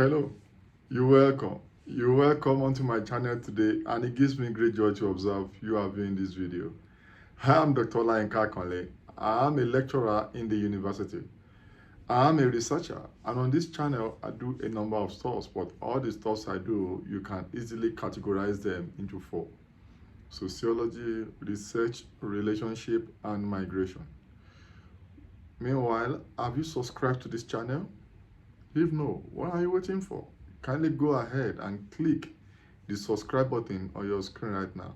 Hello, you're welcome. You're welcome onto my channel today, and it gives me great joy to observe you are viewing this video. Hi, I'm Dr. Olayinka Akanle. I am a lecturer in the university. I am a researcher, and on this channel, I do a number of stuff, but all the stuff I do, you can easily categorize them into four: sociology, research, relationship, and migration. Meanwhile, have you subscribed to this channel? If no, what are you waiting for? Kindly go ahead and click the subscribe button on your screen right now.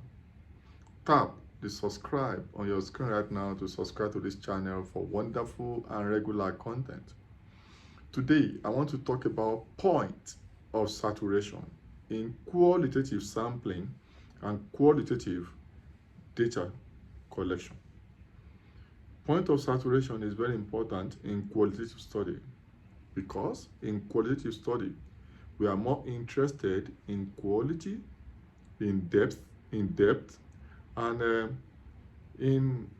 Tap the subscribe on your screen right now to subscribe to this channel for wonderful and regular content. Today, I want to talk about point of saturation in qualitative sampling and qualitative data collection. Point of saturation is very important in qualitative study because in qualitative study, we are more interested in quality, in depth, and in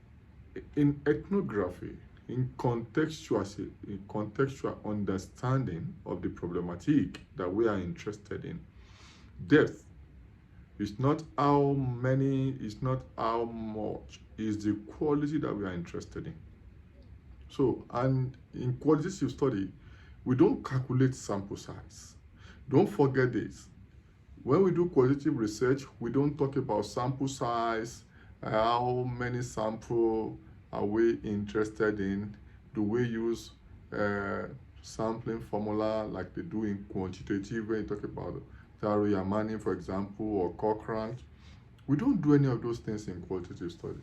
ethnography, in contextual understanding of the problematic that we are interested in. Depth is not how many, it's not how much, it's the quality that we are interested in. So, and in qualitative study, we don't calculate sample size. Don't forget this. When we do qualitative research, we don't talk about sample size, how many sample are we interested in, do we use sampling formula like they do in quantitative when you talk about Taro-Yamani, for example, or Cochrane. We don't do any of those things in qualitative study.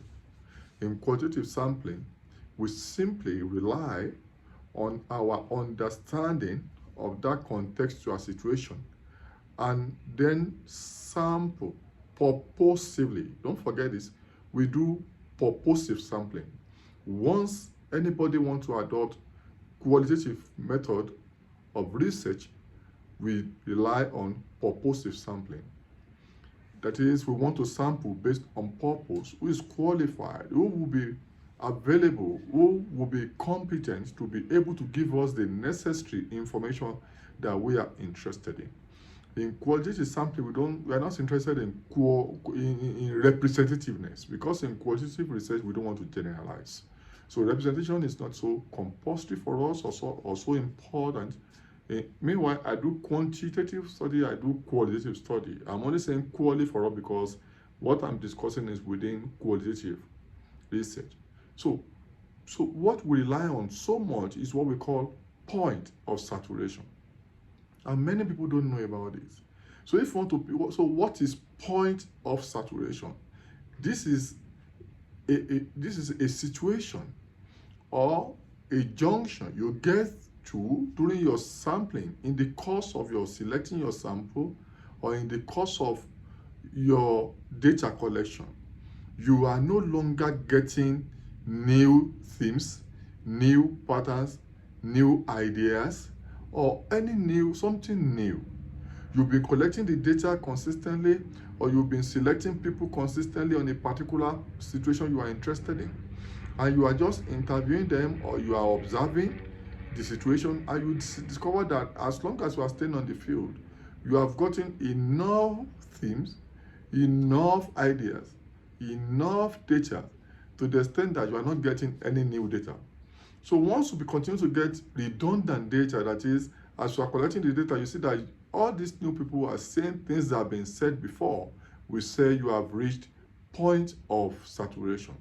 In qualitative sampling, we simply rely on our understanding of that contextual situation and then sample purposively. Don't forget this. We do purposive sampling. Once anybody wants to adopt qualitative method of research, we rely on purposive sampling. That is, we want to sample based on purpose, who is qualified, who will be available, who will be competent to be able to give us the necessary information that we are interested in. In qualitative sampling, we are not interested in representativeness, because in qualitative research we don't want to generalize. So representation is not so compulsory for us or so important. Meanwhile, I do quantitative study, I do qualitative study. I'm only saying quality for us because what I'm discussing is within qualitative research. So what we rely on so much is what we call point of saturation. And many people don't know about this. So if you want to, so what is point of saturation? This is a situation or a junction you get to during your sampling in the course of your selecting your sample or in the course of your data collection. You are no longer getting new themes, new patterns, new ideas, or something new. You've been collecting the data consistently, or you've been selecting people consistently on a particular situation you are interested in. And you are just interviewing them, or you are observing the situation, and you discover that as long as you are staying on the field, you have gotten enough themes, enough ideas, enough data to the extent that you are not getting any new data. So once we continue to get redundant data, that is, as you are collecting the data, you see that all these new people are saying things that have been said before, we say you have reached point of saturation.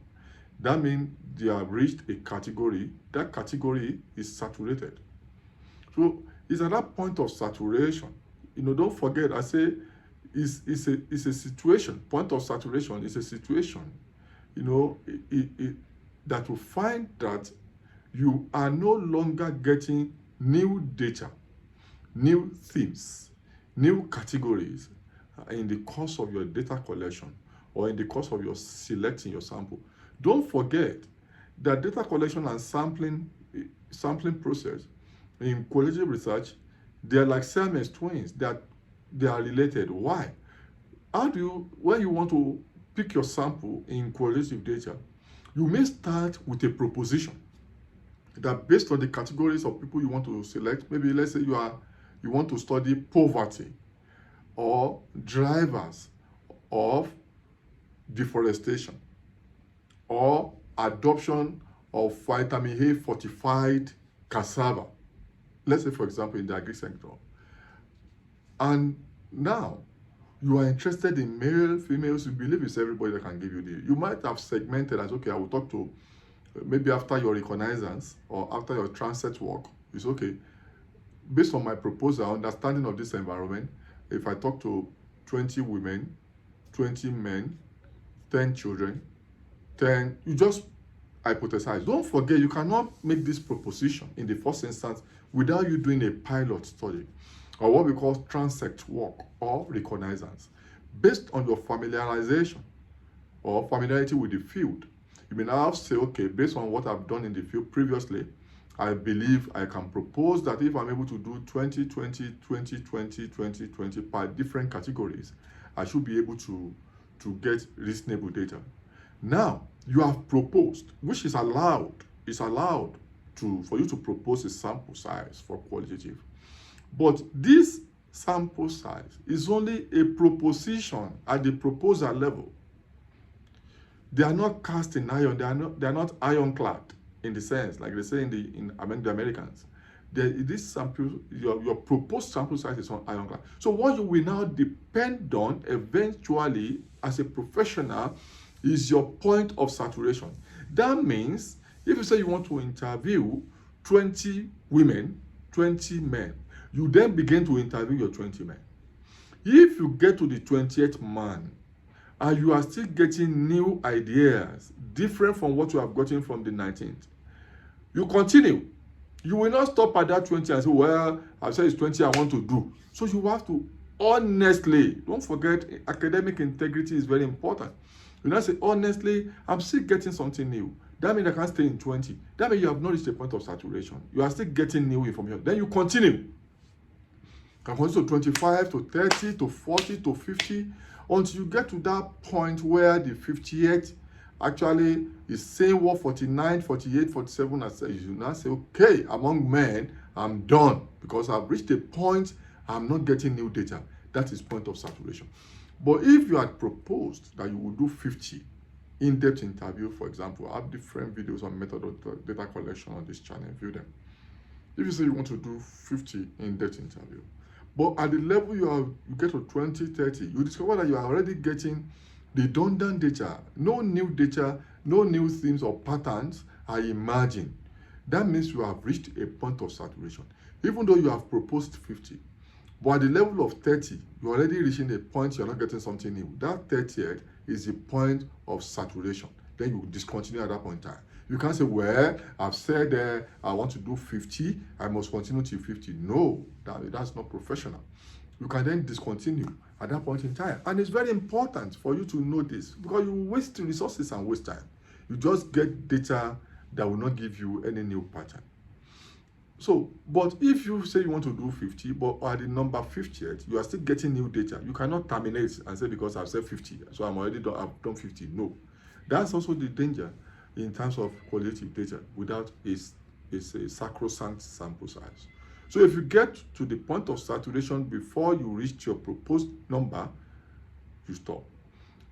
That means you have reached a category. That category is saturated. So it's at that point of saturation. Don't forget, I say it's a situation. Point of saturation is a situation. That will find that you are no longer getting new data, new themes, new categories in the course of your data collection or in the course of your selecting your sample. Don't forget that data collection and sampling process in qualitative research, they are like Siamese twins. They are related. Why? When you want to pick your sample in qualitative data, you may start with a proposition that based on the categories of people you want to select, maybe let's say you are you want to study poverty or drivers of deforestation or adoption of vitamin A fortified cassava, let's say for example in the agri sector, and now you are interested in male, females, you believe it's everybody that can give you the, you might have segmented as, okay, I will talk to, maybe after your reconnaissance or after your transit work, it's okay, based on my proposal, understanding of this environment, if I talk to 20 women, 20 men, 10 children, 10, you just hypothesize. Don't forget, you cannot make this proposition in the first instance without you doing a pilot study or what we call transect work or reconnaissance. Based on your familiarization or familiarity with the field, you may now say, okay, based on what I've done in the field previously, I believe I can propose that if I'm able to do 20, 20, 20, 20, 20, 20 per different categories, I should be able to get reasonable data. Now, you have proposed, which is allowed, for you to propose a sample size for qualitative. But this sample size is only a proposition at the proposal level. They are not cast in iron, they are not ironclad in the sense, like they say among the Americans. This sample, your proposed sample size is not ironclad. So what you will now depend on eventually as a professional is your point of saturation. That means if you say you want to interview 20 women, 20 men, you then begin to interview your 20 men. If you get to the 20th man and you are still getting new ideas different from what you have gotten from the 19th, you continue. You will not stop at that 20 and say, well, I've said it's 20 I want to do. So you have to honestly, don't forget, academic integrity is very important. You now say, honestly, I'm still getting something new. That means I can't stay in 20. That means you have not reached a point of saturation. You are still getting new information. Then you continue. You can continue to 25, to 30, to 40, to 50, until you get to that point where the 58 actually is saying what 49, 48, 47, and you now say, okay, among men, I'm done because I've reached a point, I'm not getting new data. That is point of saturation. But if you had proposed that you would do 50 in-depth interview, for example, I have different videos on method of data collection on this channel, view them. If you say you want to do 50 in-depth interview, but at the level you get to 20, 30, you discover that you are already getting redundant data, no new themes or patterns are emerging. That means you have reached a point of saturation. Even though you have proposed 50, but at the level of 30, you're already reaching a point you're not getting something new. That 30th is the point of saturation. Then you discontinue at that point in time. You can't say, well, I've said I want to do 50, I must continue to 50. No, that's not professional. You can then discontinue at that point in time. And it's very important for you to know this because you waste resources and waste time. You just get data that will not give you any new pattern. So, but if you say you want to do 50, but at the number 50th, you are still getting new data. You cannot terminate and say because I've said 50, so I've done 50. No. That's also the danger in terms of qualitative data without a sacrosanct sample size. So if you get to the point of saturation before you reach your proposed number, you stop.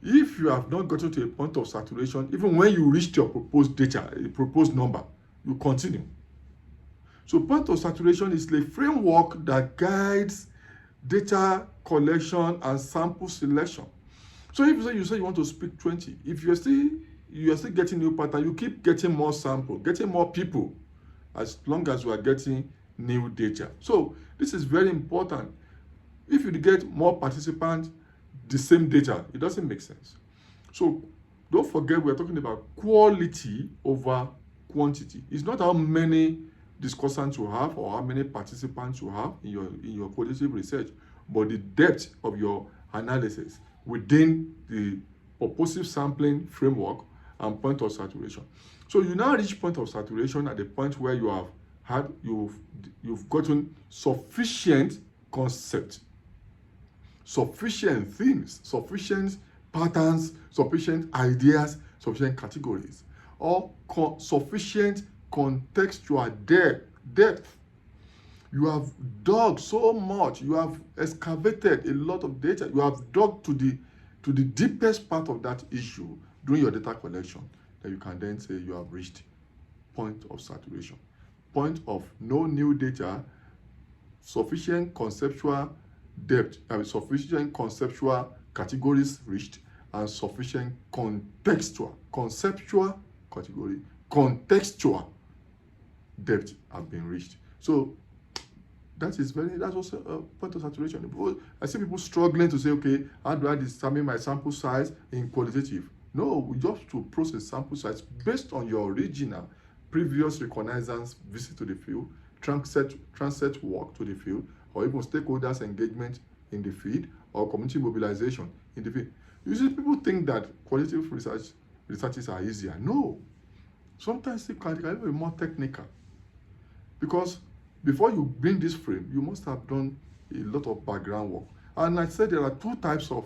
If you have not gotten to a point of saturation, even when you reach your proposed data, a proposed number, you continue. So point of saturation is the framework that guides data collection and sample selection. So if you say you want to speak 20, if you are still getting new pattern, you keep getting more sample, getting more people, as long as you are getting new data. So this is very important. If you get more participants, the same data, it doesn't make sense. So don't forget, we're talking about quality over quantity. It's not how many discussants you have or how many participants you have in your qualitative research, but the depth of your analysis within the purposive sampling framework and point of saturation. So you now reach point of saturation at the point where you've gotten sufficient concept, sufficient themes, sufficient patterns, sufficient ideas, sufficient categories, or sufficient contextual depth. You have dug so much. You have excavated a lot of data. You have dug to the deepest part of that issue during your data collection, that you can then say you have reached point of saturation. Point of no new data, sufficient conceptual depth, sufficient conceptual categories reached, and sufficient conceptual category, contextual depth have been reached. So that's also a point of saturation. I see people struggling to say, okay, how do I determine my sample size in qualitative? No, we just to process sample size based on your original previous reconnaissance visit to the field, transit work to the field, or even stakeholders engagement in the field, or community mobilization in the field. Usually people think that qualitative researches are easier. No, sometimes it can be more technical, because before you bring this frame, you must have done a lot of background work. And I said there are two types of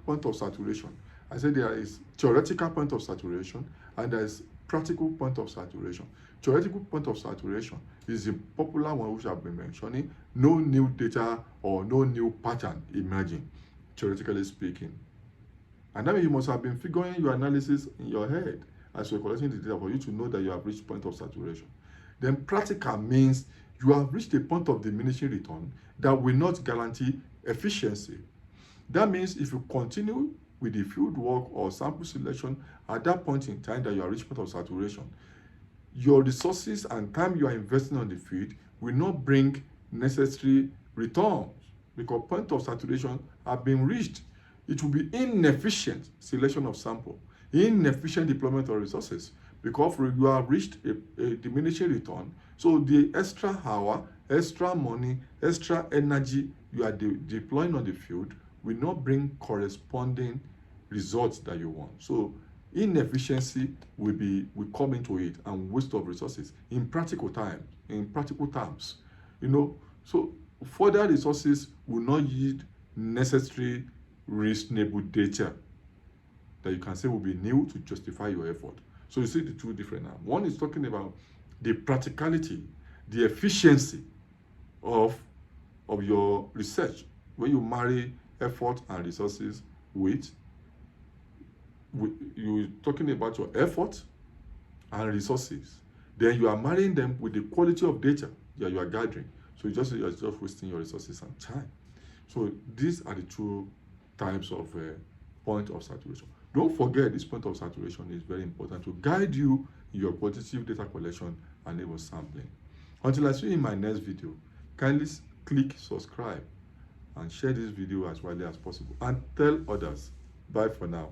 point of saturation. I said there is theoretical point of saturation and there is practical point of saturation. Theoretical point of saturation is the popular one which I've been mentioning. No new data or no new pattern emerging, theoretically speaking. And then you must have been figuring your analysis in your head as you're collecting the data for you to know that you have reached point of saturation. Then practical means you have reached a point of diminishing return that will not guarantee efficiency. That means if you continue with the field work or sample selection at that point in time that you are reaching point of saturation, your resources and time you are investing on the field will not bring necessary returns, because point of saturation have been reached. It will be inefficient selection of sample, inefficient deployment of resources, because you have reached a diminishing return. So the extra hour, extra money, extra energy you are deploying on the field will not bring corresponding results that you want. So inefficiency will come into it, and waste of resources in practical terms. So further resources will not yield necessary reasonable data that you can say will be new to justify your effort. So you see the two different now. One is talking about the practicality, the efficiency of your research. When you marry effort and resources with you're talking about your effort and resources. Then you are marrying them with the quality of data that you are gathering. So you're just wasting your resources and time. So these are the two types of point of saturation. Don't forget, this point of saturation is very important to guide you in your qualitative data collection and even sampling. Until I see you in my next video, kindly click subscribe and share this video as widely as possible, and tell others. Bye for now.